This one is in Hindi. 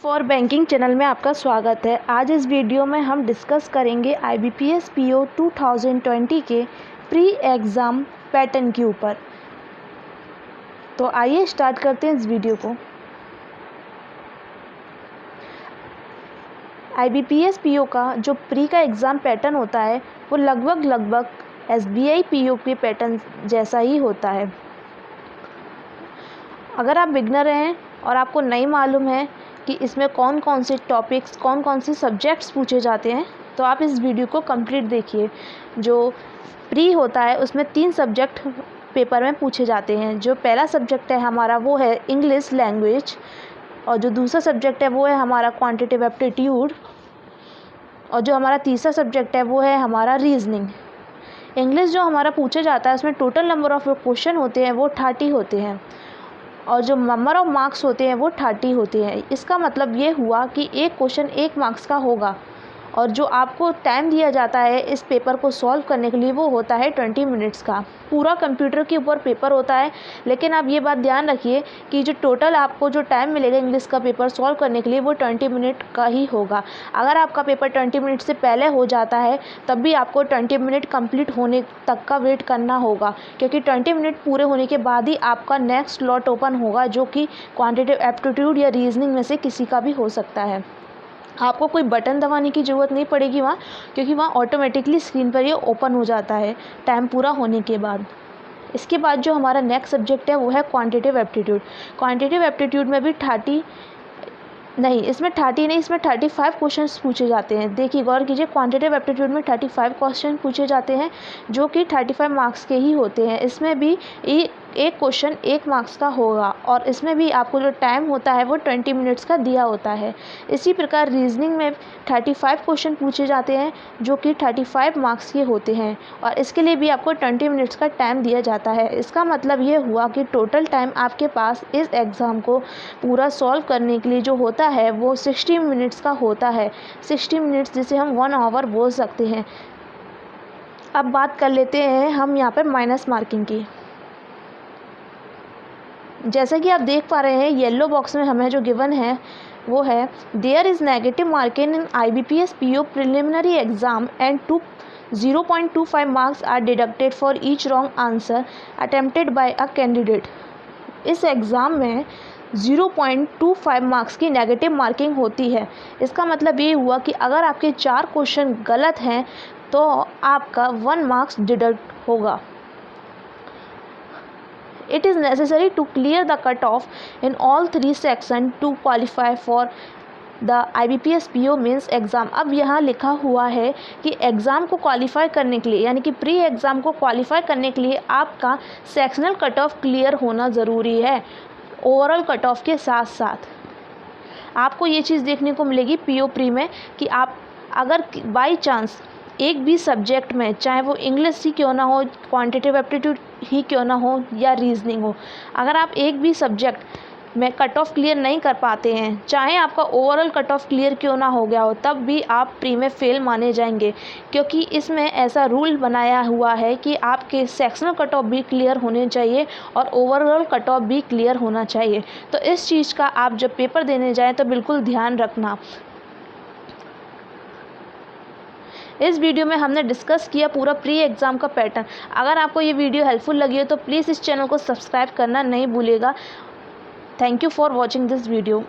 फॉर बैंकिंग चैनल में आपका स्वागत है। आज इस वीडियो में हम डिस्कस करेंगे IBPS PO 2020 के प्री एग्ज़ाम पैटर्न के ऊपर। तो आइए स्टार्ट करते हैं इस वीडियो को। IBPS PO का जो प्री का एग्ज़ाम पैटर्न होता है वो लगभग SBI PO के पैटर्न जैसा ही होता है। अगर आप बिगनर हैं और आपको नहीं मालूम है कि इसमें कौन कौन से टॉपिक्स कौन कौन से सब्जेक्ट्स पूछे जाते हैं तो आप इस वीडियो को कंप्लीट देखिए। जो प्री होता है उसमें 3 सब्जेक्ट पेपर में पूछे जाते हैं। जो पहला सब्जेक्ट है हमारा वो है इंग्लिश लैंग्वेज, और जो दूसरा सब्जेक्ट है वो है हमारा क्वांटिटेटिव एप्टीट्यूड, और जो हमारा तीसरा सब्जेक्ट है वो है हमारा रीजनिंग। इंग्लिश जो हमारा पूछा जाता है उसमें टोटल नंबर ऑफ क्वेश्चन होते हैं वो 30 होते हैं, और जो नंबर ऑफ मार्क्स होते हैं वो 30 होते हैं। इसका मतलब ये हुआ कि एक क्वेश्चन 1 मार्क्स का होगा, और जो आपको टाइम दिया जाता है इस पेपर को सॉल्व करने के लिए वो होता है 20 मिनट्स का। पूरा कंप्यूटर के ऊपर पेपर होता है, लेकिन आप ये बात ध्यान रखिए कि जो टोटल आपको जो टाइम मिलेगा इंग्लिश का पेपर सॉल्व करने के लिए वो 20 मिनट का ही होगा। अगर आपका पेपर 20 मिनट से पहले हो जाता है तब भी आपको 20 मिनट कंप्लीट होने तक का वेट करना होगा, क्योंकि 20 मिनट पूरे होने के बाद ही आपका नेक्स्ट स्लॉट ओपन होगा, जो कि क्वांटिटेटिव एप्टीट्यूड या रीजनिंग में से किसी का भी हो सकता है। आपको कोई बटन दबाने की ज़रूरत नहीं पड़ेगी वहाँ, क्योंकि वहाँ ऑटोमेटिकली स्क्रीन पर ये ओपन हो जाता है टाइम पूरा होने के बाद। इसके बाद जो हमारा नेक्स्ट सब्जेक्ट है वो है क्वांटिटेटिव एप्टीट्यूड। क्वांटिटेटिव एप्टीट्यूड में भी 30 नहीं, इसमें 30 नहीं, इसमें 35 क्वेश्चंस पूछे जाते हैं। देखिए गौर कीजिए, क्वांटिटेटिव एप्टीट्यूड में 35 क्वेश्चन पूछे जाते हैं जो कि 35 मार्क्स के ही होते हैं। इसमें भी एक क्वेश्चन 1 मार्क्स का होगा, और इसमें भी आपको जो टाइम होता है वो 20 मिनट्स का दिया होता है। इसी प्रकार रीजनिंग में 35 क्वेश्चन पूछे जाते हैं जो कि 35 मार्क्स के होते हैं, और इसके लिए भी आपको 20 मिनट्स का टाइम दिया जाता है। इसका मतलब ये हुआ कि टोटल टाइम आपके पास इस एग्ज़ाम को पूरा सॉल्व करने के लिए जो होता है वो 60 मिनट्स का होता है। 60 मिनट्स जिसे हम 1 आवर बोल सकते हैं। अब बात कर लेते हैं हम यहाँ पर माइनस मार्किंग की। जैसा कि आप देख पा रहे हैं येलो बॉक्स में हमें जो गिवन है वो है there is negative marking in IBPS PO preliminary exam and 0.25 marks are deducted for each wrong answer attempted by a candidate. इस एग्ज़ाम में 0.25 मार्क्स की नेगेटिव मार्किंग होती है। इसका मतलब ये हुआ कि अगर आपके 4 क्वेश्चन गलत हैं तो आपका 1 मार्क्स डिडक्ट होगा। It is necessary to clear the cutoff in all 3 sections to qualify for the IBPS PO means exam। अब यहाँ लिखा हुआ है कि एग्ज़ाम को क्वालिफाई करने के लिए, यानी कि प्री एग्ज़ाम को क्वालिफाई करने के लिए आपका सेक्शनल कट ऑफ क्लियर होना ज़रूरी है। ओवरऑल कट ऑफ के साथ साथ आपको ये चीज़ देखने को मिलेगी PO प्री में कि आप अगर बाई चांस एक भी सब्जेक्ट में, चाहे वो इंग्लिश ही क्यों ना हो, क्वांटिटेटिव एप्टीट्यूड ही क्यों ना हो या रीजनिंग हो, अगर आप एक भी सब्जेक्ट में कट ऑफ क्लियर नहीं कर पाते हैं, चाहे आपका ओवरऑल कट ऑफ क्लियर क्यों ना हो गया हो, तब भी आप प्री में फेल माने जाएंगे, क्योंकि इसमें ऐसा रूल बनाया हुआ है कि आपके सेक्शनल कट ऑफ भी क्लियर होने चाहिए और ओवरऑल कट ऑफ भी क्लियर होना चाहिए। तो इस चीज़ का आप जब पेपर देने जाएँ तो बिल्कुल ध्यान रखना। इस वीडियो में हमने डिस्कस किया पूरा प्री एग्ज़ाम का पैटर्न। अगर आपको ये वीडियो हेल्पफुल लगी हो तो प्लीज़ इस चैनल को सब्सक्राइब करना नहीं भूलिएगा। Thank you for watching this video.